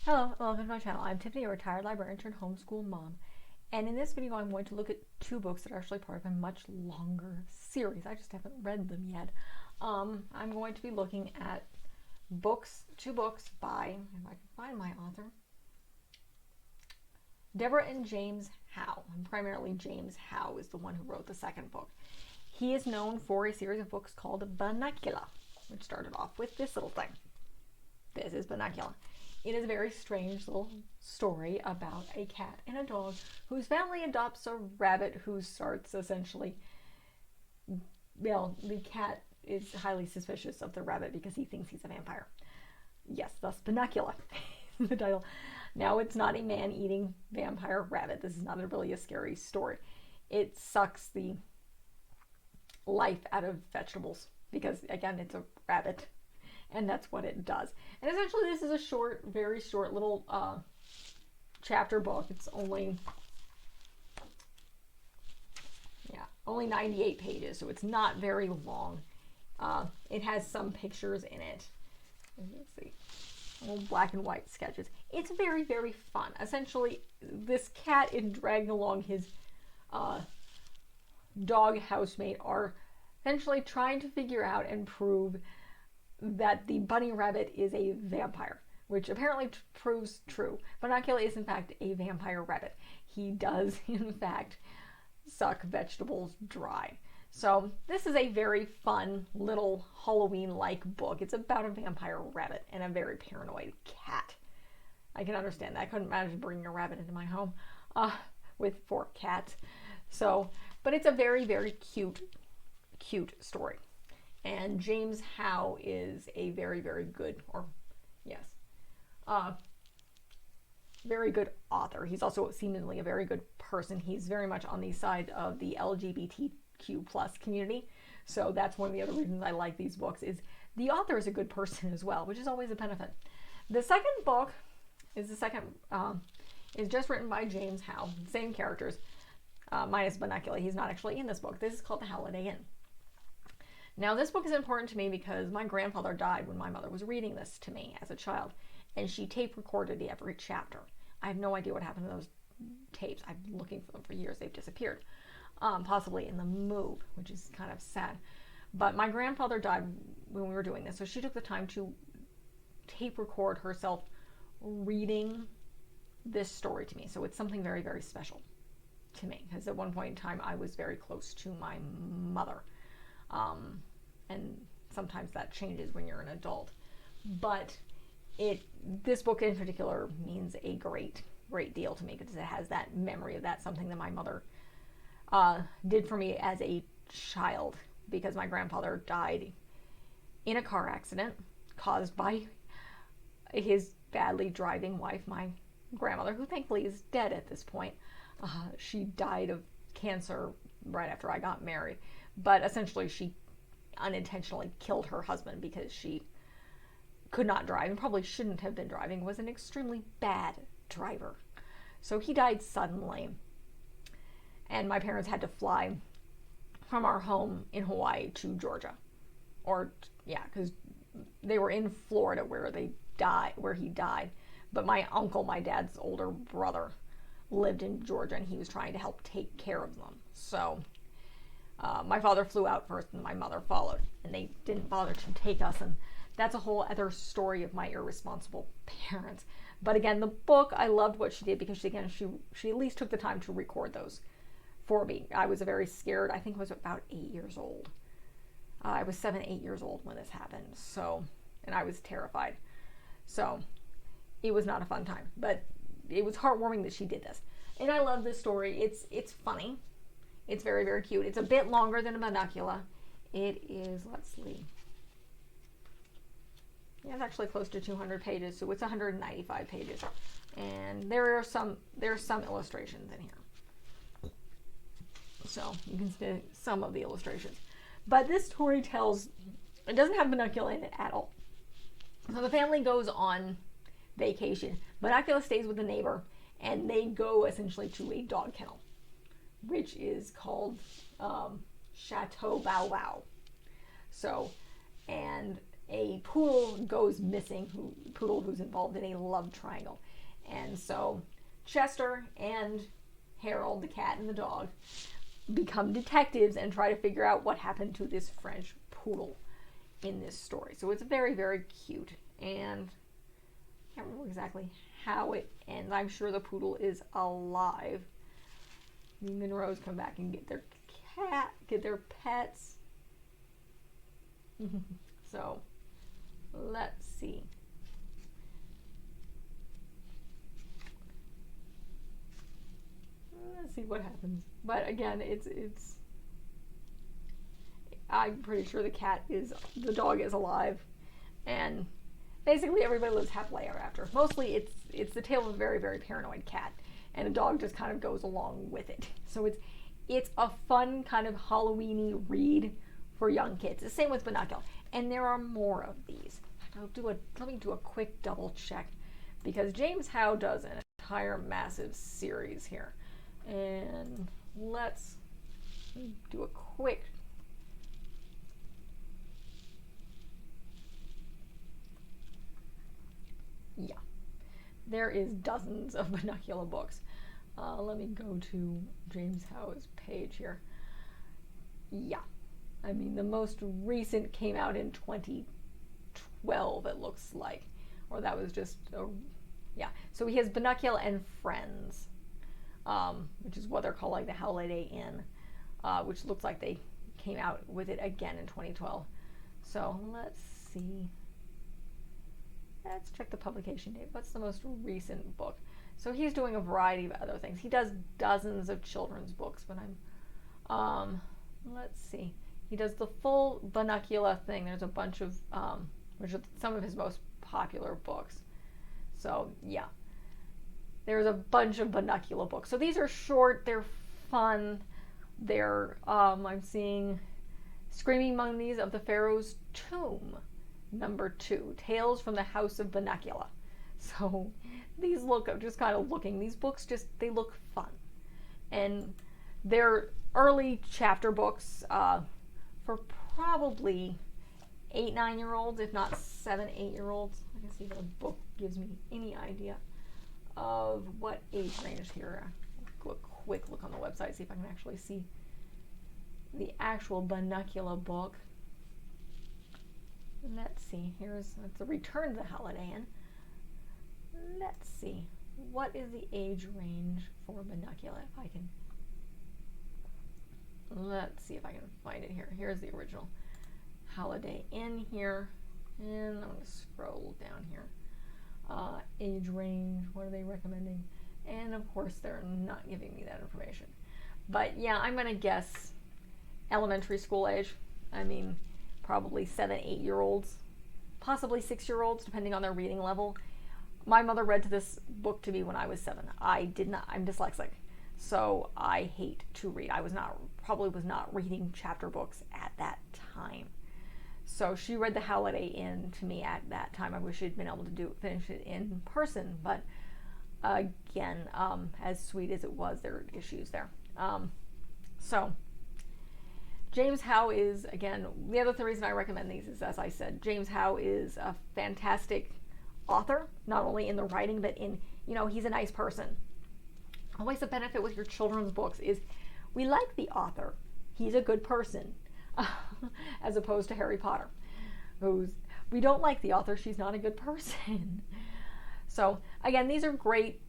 Hello, welcome to my channel. I'm Tiffany, a retired librarian turned homeschool mom. And in this video, I'm going to look at two books that are actually part of a much longer series. I just haven't read them yet. I'm going to be looking at two books by, if I can find my author, Deborah and James Howe. And primarily James Howe is the one who wrote the second book. He is known for a series of books called Bunnicula, which started off with this little thing. This is Bunnicula. It is a very strange little story about a cat and a dog whose family adopts a rabbit who starts essentially, well, the cat is highly suspicious of the rabbit because he thinks he's a vampire. Yes, thus Bunnicula, the title. Now, it's not a man-eating vampire rabbit. This is not really a scary story. It sucks the life out of vegetables because, again, it's a rabbit. And that's what it does. And essentially, this is a short, very short little chapter book. It's only 98 pages, so it's not very long. It has some pictures in it. Let's see, little black and white sketches. It's very, very fun. Essentially, this cat is dragging along his dog housemate are essentially trying to figure out and prove that the bunny rabbit is a vampire, which apparently proves true. Bunnicula is in fact a vampire rabbit. He does in fact suck vegetables dry. So this is a very fun little Halloween-like book. It's about a vampire rabbit and a very paranoid cat. I can understand that. I couldn't imagine bringing a rabbit into my home with 4 cats. So, but it's a very, very cute story. And James Howe is a very, very good, very good author. He's also seemingly a very good person. He's very much on the side of the LGBTQ plus community. So that's one of the other reasons I like these books is the author is a good person as well, which is always a benefit. The second book is is just written by James Howe. Same characters, minus Bunnicula. He's not actually in this book. This is called The Howliday Inn. Now, this book is important to me because my grandfather died when my mother was reading this to me as a child, and she tape recorded every chapter. I have no idea what happened to those tapes. I've been looking for them for years. They've disappeared, possibly in the move, which is kind of sad. But my grandfather died when we were doing this, so she took the time to tape record herself reading this story to me. So it's something very, very special to me, because at one point in time, I was very close to my mother. And sometimes that changes when you're an adult. But this book in particular means a great deal to me because it has that memory of that, something that my mother did for me as a child, because my grandfather died in a car accident caused by his badly driving wife, my grandmother, who thankfully is dead at this point. She died of cancer right after I got married. But essentially, she unintentionally killed her husband because she could not drive and probably shouldn't have been driving, was an extremely bad driver. So he died suddenly. And my parents had to fly from our home in Hawaii to Georgia. Because they were in Florida where he died. But my uncle, my dad's older brother, lived in Georgia, and he was trying to help take care of them. So my father flew out first and my mother followed, and they didn't bother to take us, and that's a whole other story of my irresponsible parents. But again, the book, I loved what she did because she at least took the time to record those for me. I was very scared. I think I was about 8 years old. I was 7, 8 years old when this happened, and I was terrified. So it was not a fun time, but it was heartwarming that she did this. And I love this story. It's funny. It's very, very cute. It's a bit longer than a Bunnicula. It is, let's see. Yeah, it's actually close to 200 pages, so it's 195 pages. And there are some illustrations in here. So you can see some of the illustrations. But this story it doesn't have Bunnicula in it at all. So the family goes on vacation. Bunnicula stays with the neighbor, and they go essentially to a dog kennel, which is called Chateau Bow Wow. So, and a poodle goes missing, poodle who's involved in a love triangle. And so Chester and Harold, the cat and the dog, become detectives and try to figure out what happened to this French poodle in this story. So it's very, very cute. And I can't remember exactly how it ends. I'm sure the poodle is alive. The Monroes come back and get their cat, get their pets. So let's see. Let's see what happens. But again, it's I'm pretty sure the dog is alive, and basically everybody lives happily ever after. Mostly it's the tale of a very, very paranoid cat, and the dog just kind of goes along with it. So it's a fun kind of Halloween-y read for young kids. The same with Bunnicula, and there are more of these. Let me do a quick double check, because James Howe does an entire massive series here, and let's do a quick. Yeah, there is dozens of Bunnicula books. Let me go to James Howe's page here. Yeah, I mean, the most recent came out in 2012, it looks like. Or that was just, yeah. So he has Bunnicula and Friends, which is what they're called, like the Howliday Inn, which looks like they came out with it again in 2012. So let's see. Let's check the publication date. What's the most recent book? So he's doing a variety of other things. He does dozens of children's books, but let's see. He does the full Bunnicula thing. There's a bunch of, which are some of his most popular books. So yeah, there's a bunch of Bunnicula books. So these are short, they're fun. They're, I'm seeing Screaming Mummies of the Pharaoh's Tomb, #2, Tales from the House of Bunnicula. So these look, I'm just kind of looking, these books they look fun. And they're early chapter books for probably 8-9-year-olds, if not 7-8-year-olds. I can see if the book gives me any idea of what age range here. I'll do a quick look on the website, see if I can actually see the actual Bunnicula book. Let's see, that's a Return to the Howliday Inn. Let's see, what is the age range for Bunnicula, if I can, let's see if I can find it here. Here's the original Howliday Inn here, and I'm going to scroll down here. Age range, what are they recommending? And of course they're not giving me that information. But yeah, I'm going to guess elementary school age. I mean, probably 7-8-year-olds, possibly 6-year-olds, depending on their reading level. My mother read this book to me when I was 7. I did not. I'm dyslexic, so I hate to read. I probably was not reading chapter books at that time. So she read the Howliday Inn to me at that time. I wish she'd been able to finish it in person, but again, as sweet as it was, there are issues there. So James Howe is, again, the other reason I recommend these is, as I said, James Howe is a fantastic author, not only in the writing, but in, he's a nice person. Always the benefit with your children's books is we like the author. He's a good person, as opposed to Harry Potter, we don't like the author. She's not a good person. So again, these are great.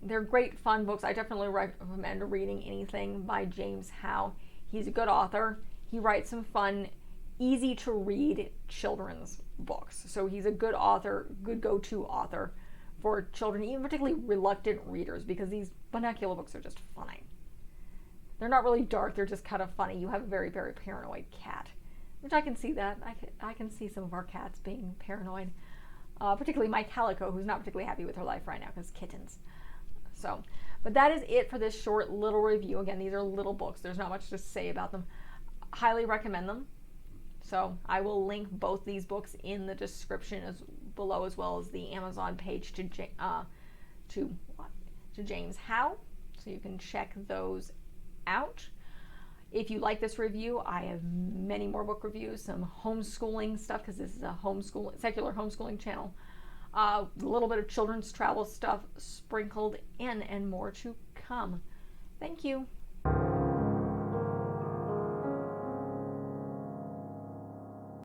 They're great fun books. I definitely recommend reading anything by James Howe. He's a good author. He writes some fun, easy to read children's books. So he's a good author, good go-to author for children, even particularly reluctant readers, because these Bunnicula books are just funny. They're not really dark, they're just kind of funny. You have a very, very paranoid cat, which I can see that. I can see some of our cats being paranoid, particularly my Calico, who's not particularly happy with her life right now because kittens. So, but that is it for this short little review. Again, these are little books. There's not much to say about them. Highly recommend them. So I will link both these books in the description below, as well as the Amazon page to James Howe, so you can check those out. If you like this review, I have many more book reviews, some homeschooling stuff, because this is a secular homeschooling channel. A little bit of children's travel stuff sprinkled in, and more to come. Thank you.